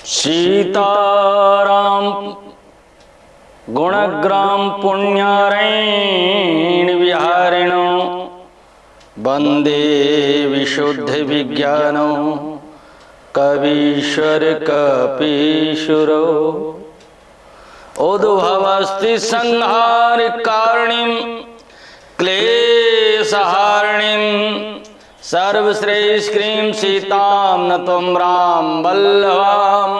सीताराम गुणग्राम पुण्यारैण विहारिणो वंदे विशुद्ध विज्ञानो कवीश्वर कपीशुरो उद्भवस्ति संहार कारणीं क्लेशहारिणीं सर्वश्रेष्ठीं सीतां नत्वं राम वल्लभां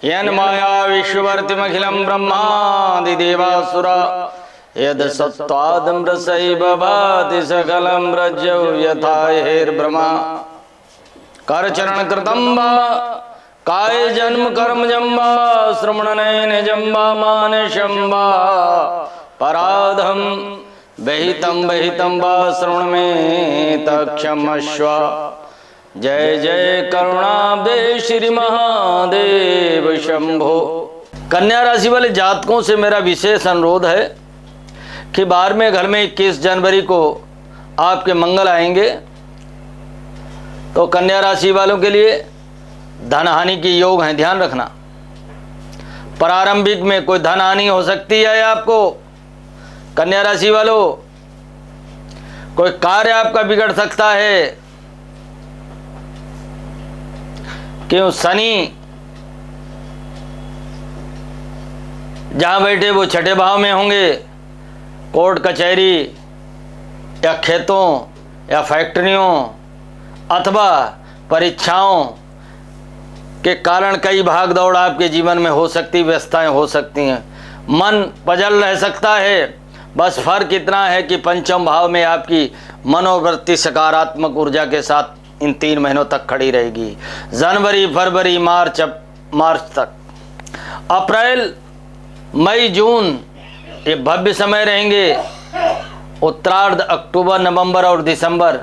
यन्माया विश्ववर्तिमखिलं ब्रह्मादि देवासुरा यद सत्त्वादमृतैव भाति सकलं रज्जौ यथा हेर्ब्रह्मा करचरण कृतं वा काय जन्म कर्म जम्बा श्रवणनयन जम्बा मानसं वा पराधम बहितं वा श्रवण में तक्षमस्व। जय जय करुणाब्दे श्री महादेव शंभो। कन्या राशि वाले जातकों से मेरा विशेष अनुरोध है कि 12वें घर में 21 जनवरी को आपके मंगल आएंगे, तो कन्या राशि वालों के लिए धन हानि के योग हैं, ध्यान रखना। प्रारंभिक में कोई धन हानि हो सकती है आपको। कन्या राशि वालों, कोई कार्य आपका बिगड़ सकता है। क्यों? शनि जहां बैठे वो छठे भाव में होंगे। कोर्ट कचहरी या खेतों या फैक्ट्रियों अथवा परीक्षाओं के कारण कई भाग दौड़ आपके जीवन में हो सकती, व्यस्तताएं हो सकती हैं, मन पजल रह सकता है। बस फर्क इतना है कि पंचम भाव में आपकी मनोवृत्ति सकारात्मक ऊर्जा के साथ इन 3 महीनों तक खड़ी रहेगी। जनवरी, फरवरी, मार्च तक। अप्रैल, मई, जून ये भव्य समय रहेंगे। उत्तरार्ध अक्टूबर, नवंबर और दिसंबर,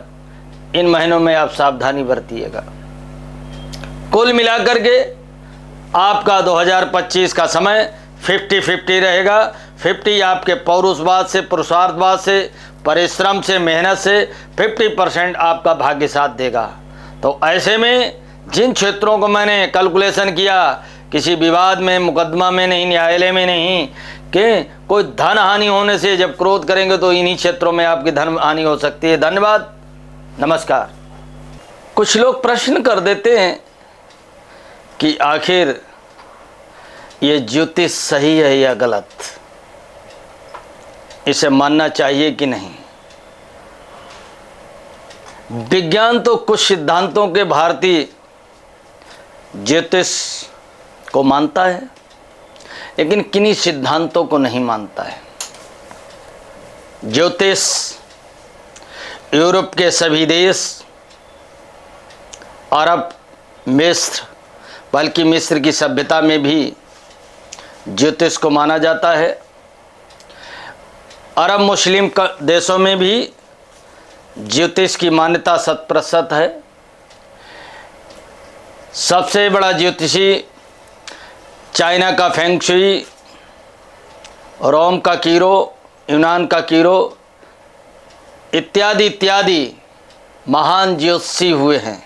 इन महीनों में आप सावधानी बरतिएगा। कुल मिलाकर के आपका 2025 का समय 50-50 रहेगा। 50 आपके पौरुषवाद से, पुरुषार्थवाद से, परिश्रम से, मेहनत से, 50% आपका भाग्य साथ देगा। तो ऐसे में जिन क्षेत्रों को मैंने कैलकुलेशन किया, किसी विवाद में, मुकदमा में नहीं, न्यायालय में नहीं, कि कोई धन हानि होने से जब क्रोध करेंगे तो इन्हीं क्षेत्रों में आपकी धन हानि हो सकती है। धन्यवाद, नमस्कार। कुछ लोग प्रश्न कर देते हैं कि आखिर ये ज्योतिष सही है या गलत, इसे मानना चाहिए कि नहीं। विज्ञान तो कुछ सिद्धांतों के भारतीय ज्योतिष को मानता है, लेकिन किन्हीं सिद्धांतों को नहीं मानता है। ज्योतिष यूरोप के सभी देश, अरब, मिस्र, बल्कि मिस्र की सभ्यता में भी ज्योतिष को माना जाता है। अरब मुस्लिम देशों में भी ज्योतिष की मान्यता 100% है। सबसे बड़ा ज्योतिषी चाइना का फेंग शुई, रोम का कीरो, यूनान का कीरो इत्यादि इत्यादि महान ज्योतिषी हुए हैं।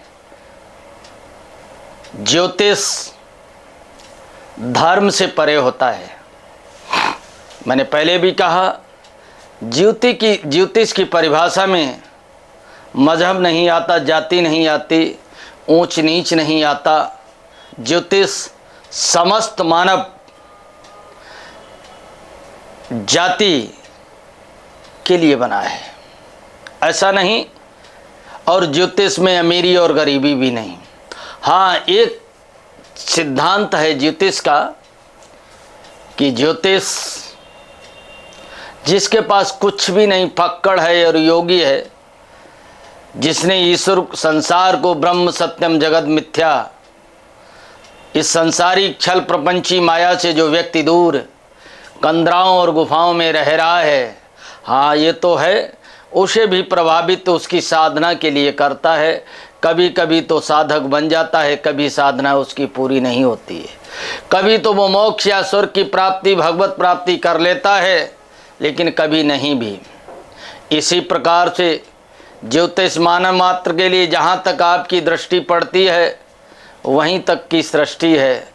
ज्योतिष धर्म से परे होता है। मैंने पहले भी कहा, ज्योतिष की परिभाषा में मजहब नहीं आता, जाति नहीं आती, ऊंच नीच नहीं आता। ज्योतिष समस्त मानव जाति के लिए बना है, ऐसा नहीं। और ज्योतिष में अमीरी और गरीबी भी नहीं। हाँ, एक सिद्धांत है ज्योतिष का कि ज्योतिष जिसके पास कुछ भी नहीं, फक्कड़ है और योगी है, जिसने ईश्वर संसार को ब्रह्म सत्यम जगत मिथ्या, इस संसारिक छल प्रपंची माया से जो व्यक्ति दूर कंदराओं और गुफाओं में रह रहा है, हाँ ये तो है, उसे भी प्रभावित उसकी साधना के लिए करता है। कभी कभी तो साधक बन जाता है, कभी साधना उसकी पूरी नहीं होती है। कभी तो वो मोक्ष या स्वर्ग की प्राप्ति, भगवत प्राप्ति कर लेता है, लेकिन कभी नहीं भी। इसी प्रकार से ज्योतिष मानव मात्र के लिए जहाँ तक आपकी दृष्टि पड़ती है वहीं तक की सृष्टि है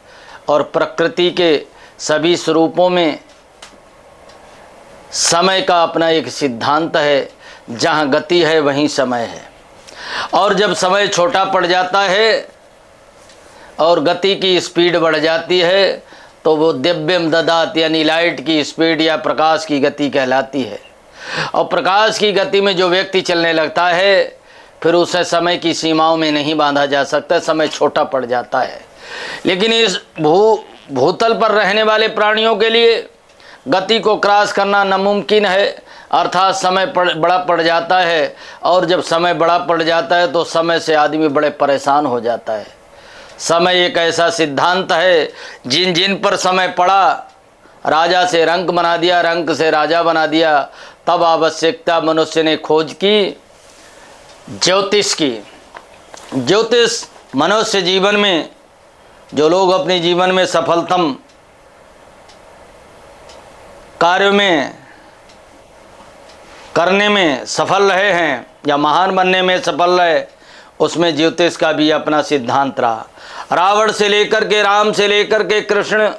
और प्रकृति के सभी स्वरूपों में समय का अपना एक सिद्धांत है। जहाँ गति है वहीं समय है, और जब समय छोटा पड़ जाता है और गति की स्पीड बढ़ जाती है तो वो दिव्यम ददात यानी लाइट की स्पीड या प्रकाश की गति कहलाती है। और प्रकाश की गति में जो व्यक्ति चलने लगता है फिर उसे समय की सीमाओं में नहीं बांधा जा सकता, समय छोटा पड़ जाता है। लेकिन इस भूतल पर रहने वाले प्राणियों के लिए गति को क्रॉस करना नामुमकिन है, अर्थात समय बड़ा पड़ जाता है, और जब समय बड़ा पड़ जाता है तो समय से आदमी बड़े परेशान हो जाता है। समय एक ऐसा सिद्धांत है जिन जिन पर समय पड़ा, राजा से रंक बना दिया, रंक से राजा बना दिया। तब आवश्यकता मनुष्य ने खोज की ज्योतिष की। ज्योतिष मनुष्य जीवन में जो लोग अपने जीवन में सफलतम कार्य में करने में सफल रहे हैं या महान बनने में सफल रहे, उसमें ज्योतिष का भी अपना सिद्धांत रहा। रावण से लेकर के, राम से लेकर के कृष्ण,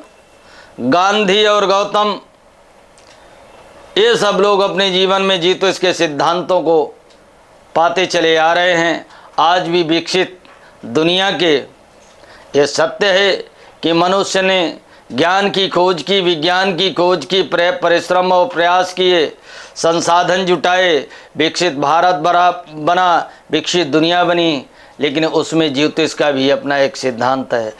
गांधी और गौतम, ये सब लोग अपने जीवन में ज्योतिष के सिद्धांतों को पाते चले आ रहे हैं। आज भी विकसित दुनिया के ये सत्य है कि मनुष्य ने ज्ञान की खोज की, विज्ञान की खोज की, परिश्रम और प्रयास किए, संसाधन जुटाए, विकसित भारत बना, विकसित दुनिया बनी, लेकिन उसमें ज्योतिष का भी अपना एक सिद्धांत है।